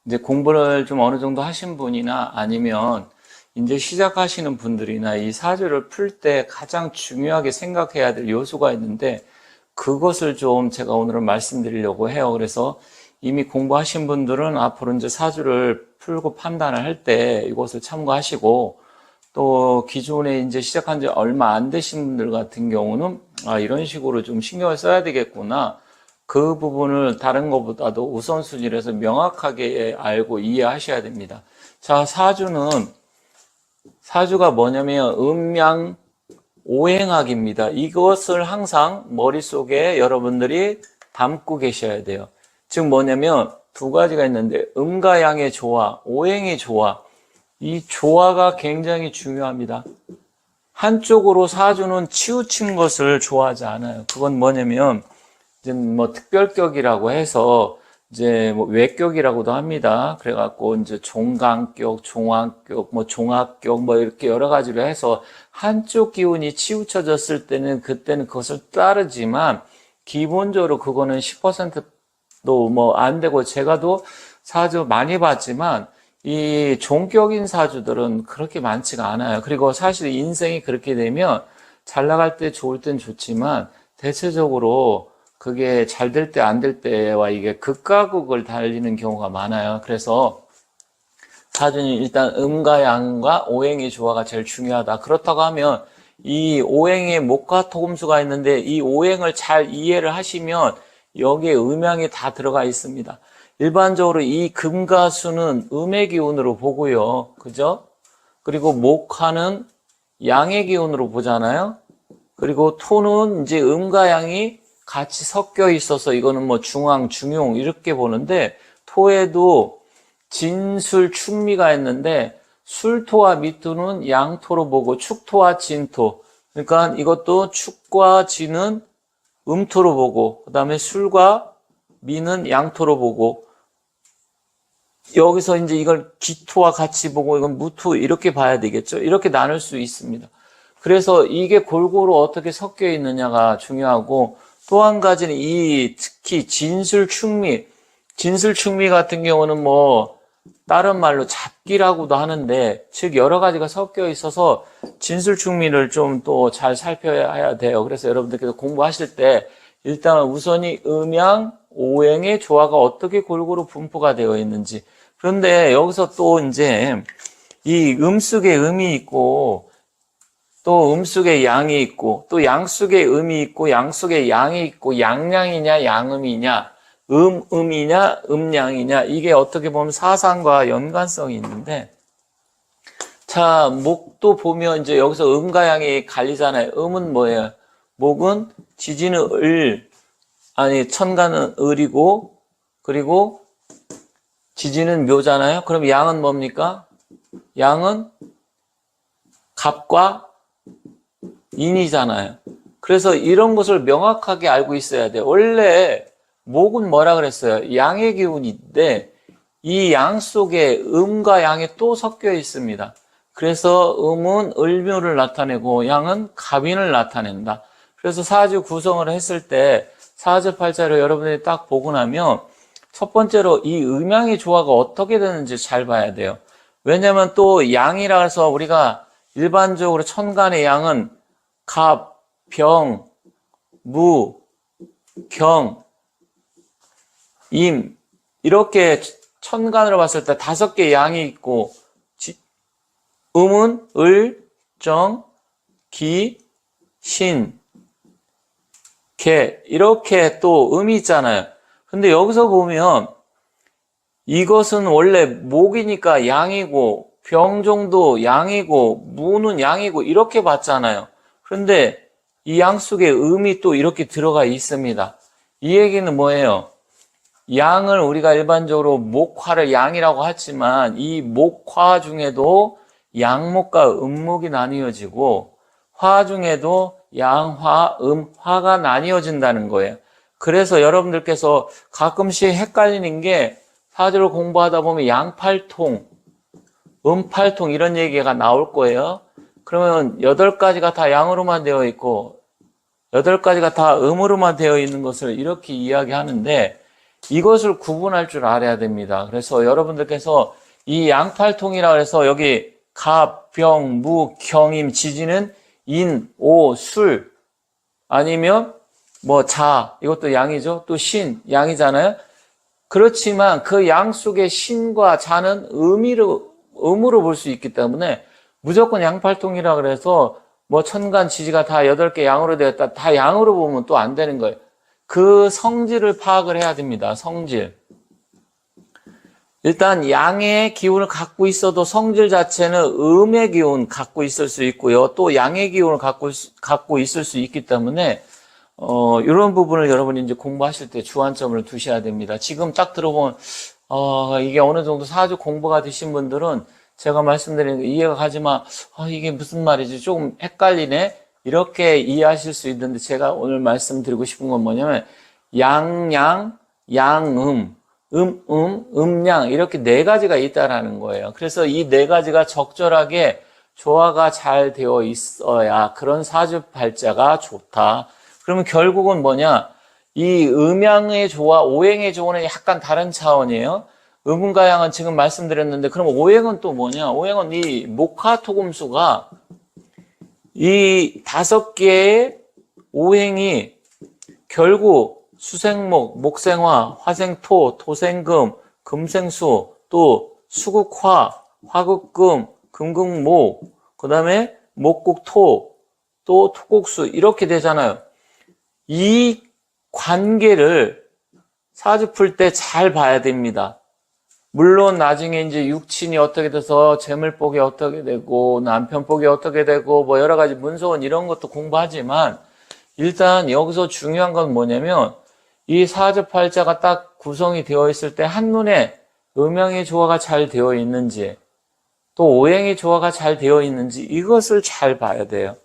이제 공부를 좀 어느 정도 하신 분이나 아니면 이제 시작하시는 분들이나 이 사주를 풀 때 가장 중요하게 생각해야 될 요소가 있는데 그것을 좀 제가 오늘은 말씀드리려고 해요. 그래서 이미 공부하신 분들은 앞으로 이제 사주를 풀고 판단을 할 때 이것을 참고하시고 또 기존에 이제 시작한 지 얼마 안 되신 분들 같은 경우는 이런 식으로 좀 신경을 써야 되겠구나. 그 부분을 다른 것보다도 우선순위를 해서 명확하게 알고 이해하셔야 됩니다. 자, 사주가 뭐냐면 음양 오행학입니다. 이것을 항상 머릿속에 여러분들이 담고 계셔야 돼요. 즉 뭐냐면 두 가지가 있는데 음과 양의 조화, 오행의 조화. 이 조화가 굉장히 중요합니다. 한쪽으로 사주는 치우친 것을 좋아하지 않아요. 그건 뭐냐면 이제 뭐 특별격이라고 해서 이제 뭐 외격이라고도 합니다. 그래갖고 이제 종강격, 종합격, 뭐 종합격 뭐 이렇게 여러 가지로 해서 한쪽 기운이 치우쳐졌을 때는 그때는 그것을 따르지만 기본적으로 그거는 10%도 뭐 안 되고 제가도 사주 많이 봤지만 이 종격인 사주들은 그렇게 많지가 않아요. 그리고 사실 인생이 그렇게 되면 잘 나갈 때 좋을 땐 좋지만 대체적으로 그게 잘 될 때 안 될 때와 이게 극과 극을 달리는 경우가 많아요. 그래서 사주는 일단 음과 양과 오행의 조화가 제일 중요하다. 그렇다고 하면 이 오행에 목과 토금수가 있는데 이 오행을 잘 이해를 하시면 여기에 음양이 다 들어가 있습니다. 일반적으로 이 금과 수는 음의 기운으로 보고요. 그죠? 그리고 목화는 양의 기운으로 보잖아요. 그리고 토는 이제 음과 양이 같이 섞여 있어서 이거는 뭐 중앙, 중용 이렇게 보는데 토에도 진술, 축미가 있는데 술토와 미토는 양토로 보고 축토와 진토. 그러니까 이것도 축과 진은 음토로 보고 그다음에 술과 미는 양토로 보고 여기서 이제 이걸 기토와 같이 보고 이건 무토 이렇게 봐야 되겠죠. 이렇게 나눌 수 있습니다. 그래서 이게 골고루 어떻게 섞여 있느냐가 중요하고 또 한 가지는 특히 진술충미 같은 경우는 뭐 다른 말로 잡기라고도 하는데 즉 여러 가지가 섞여 있어서 진술충미를 좀 또 잘 살펴야 돼요. 그래서 여러분들께서 공부하실 때 일단 우선이 음양 오행의 조화가 어떻게 골고루 분포가 되어 있는지. 그런데 여기서 또 이제 이 속에 음이 있고 또 속에 양이 있고 또 양 속에 음이 있고 양 속에 양이 있고 양양이냐 양음이냐 음이냐 음양이냐 이게 어떻게 보면 사상과 연관성이 있는데 자 목도 보면 이제 여기서 음과 양이 갈리잖아요. 음은 뭐예요? 목은 지지는 천간은 을이고 그리고 지지는 묘잖아요. 그럼 양은 뭡니까? 양은 갑과 인이잖아요. 그래서 이런 것을 명확하게 알고 있어야 돼요. 원래 목은 뭐라 그랬어요? 양의 기운인데 이 양 속에 음과 양이 또 섞여 있습니다. 그래서 음은 을묘를 나타내고 양은 갑인을 나타낸다. 그래서 사주 구성을 했을 때 사주팔자를 여러분들이 딱 보고 나면 첫 번째로 이 음양의 조화가 어떻게 되는지 잘 봐야 돼요. 왜냐하면 또 양이라 해서 우리가 일반적으로 천간의 양은 갑, 병, 무, 경, 임 이렇게 천간으로 봤을 때 5개의 양이 있고 음은 을, 정, 기, 신, 개 이렇게 또 음이 있잖아요. 근데 여기서 보면 이것은 원래 목이니까 양이고 병종도 양이고 무는 양이고 이렇게 봤잖아요. 그런데 이 양 속에 음이 또 이렇게 들어가 있습니다. 이 얘기는 뭐예요? 양을 우리가 일반적으로 목화를 양이라고 하지만 이 목화 중에도 양목과 음목이 나뉘어지고 화 중에도 양화, 음화가 나뉘어진다는 거예요. 그래서 여러분들께서 가끔씩 헷갈리는 게 사주를 공부하다 보면 양팔통, 음팔통 이런 얘기가 나올 거예요. 그러면 8가지가 다 양으로만 되어 있고 8가지가 다 음으로만 되어 있는 것을 이렇게 이야기하는데 이것을 구분할 줄 알아야 됩니다. 그래서 여러분들께서 이 양팔통이라 해서 여기 갑, 병, 무, 경임, 지지는 인, 오, 술 아니면 뭐 자, 이것도 양이죠. 또 신, 양이잖아요. 그렇지만 그 양 속에 신과 자는 음으로 볼 수 있기 때문에 무조건 양팔통이라 그래서 뭐 천간, 지지가 다 8개 양으로 되었다. 다 양으로 보면 또 안 되는 거예요. 그 성질을 파악을 해야 됩니다. 성질. 일단 양의 기운을 갖고 있어도 성질 자체는 음의 기운 갖고 있을 수 있고요. 또 양의 기운을 갖고 있을 수 있기 때문에 이런 부분을 여러분이 이제 공부하실 때 주안점을 두셔야 됩니다. 지금 딱 들어보면 이게 어느 정도 사주 공부가 되신 분들은 제가 말씀드리는 게 이해가 가지만 이게 무슨 말이지? 조금 헷갈리네. 이렇게 이해하실 수 있는데 제가 오늘 말씀드리고 싶은 건 뭐냐면 양양, 양음, 음양 이렇게 4가지가 있다라는 거예요. 그래서 이 4가지가 적절하게 조화가 잘 되어 있어야 그런 사주팔자가 좋다. 그러면 결국은 뭐냐? 이 음양의 조화, 오행의 조화는 약간 다른 차원이에요. 음과 양은 지금 말씀드렸는데 그럼 오행은 또 뭐냐? 오행은 이 목화토금수가 이 5개의 오행이 결국 수생목, 목생화, 화생토, 토생금, 금생수, 또 수국화, 화극금, 금극목, 그 다음에 목국토, 또 토국수 이렇게 되잖아요. 이 관계를 사주 풀 때 잘 봐야 됩니다. 물론 나중에 이제 육친이 어떻게 돼서 재물복이 어떻게 되고 남편복이 어떻게 되고 뭐 여러 가지 문서원 이런 것도 공부하지만 일단 여기서 중요한 건 뭐냐면 이 사주팔자가 딱 구성이 되어 있을 때 한눈에 음양의 조화가 잘 되어 있는지 또 오행의 조화가 잘 되어 있는지 이것을 잘 봐야 돼요.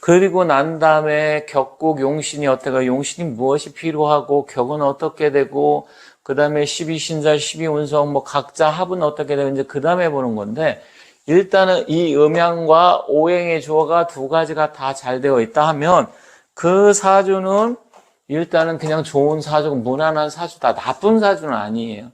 그리고 난 다음에 격국 용신이 어떻게 용신이 무엇이 필요하고 격은 어떻게 되고 그 다음에 12신살 12운성 뭐 각자 합은 어떻게 되고 이제 그 다음에 보는 건데 일단은 이 음양과 오행의 조화가 2가지가 다 잘 되어 있다 하면 그 사주는 일단은 그냥 좋은 사주고 무난한 사주다. 나쁜 사주는 아니에요.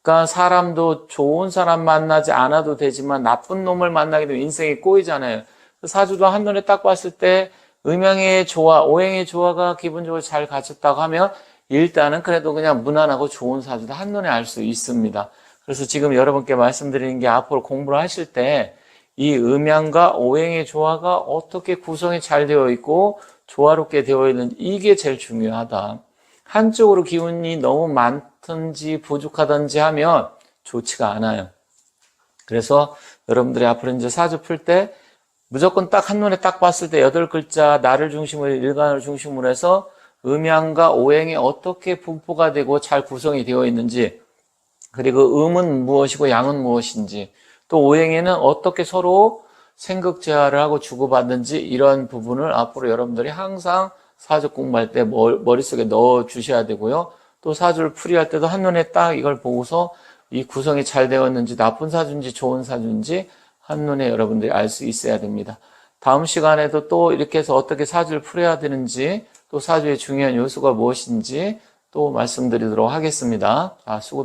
그러니까 사람도 좋은 사람 만나지 않아도 되지만 나쁜 놈을 만나게 되면 인생이 꼬이잖아요. 사주도 한눈에 딱 봤을 때 음양의 조화, 오행의 조화가 기본적으로 잘 갖췄다고 하면 일단은 그래도 그냥 무난하고 좋은 사주다 한눈에 알 수 있습니다. 그래서 지금 여러분께 말씀드리는 게 앞으로 공부를 하실 때 이 음양과 오행의 조화가 어떻게 구성이 잘 되어 있고 조화롭게 되어 있는지 이게 제일 중요하다. 한쪽으로 기운이 너무 많든지 부족하든지 하면 좋지가 않아요. 그래서 여러분들이 앞으로 이제 사주 풀 때 무조건 딱 한눈에 딱 봤을 때 8글자 나를 중심으로 일간을 중심으로 해서 음양과 오행이 어떻게 분포가 되고 잘 구성이 되어 있는지 그리고 음은 무엇이고 양은 무엇인지 또 오행에는 어떻게 서로 생극 제화를 하고 주고받는지 이런 부분을 앞으로 여러분들이 항상 사주 공부할 때 머릿속에 넣어 주셔야 되고요. 또 사주를 풀이할 때도 한눈에 딱 이걸 보고서 이 구성이 잘 되었는지 나쁜 사주인지 좋은 사주인지 한눈에 여러분들이 알 수 있어야 됩니다. 다음 시간에도 또 이렇게 해서 어떻게 사주를 풀어야 되는지 또 사주의 중요한 요소가 무엇인지 또 말씀드리도록 하겠습니다. 자, 수고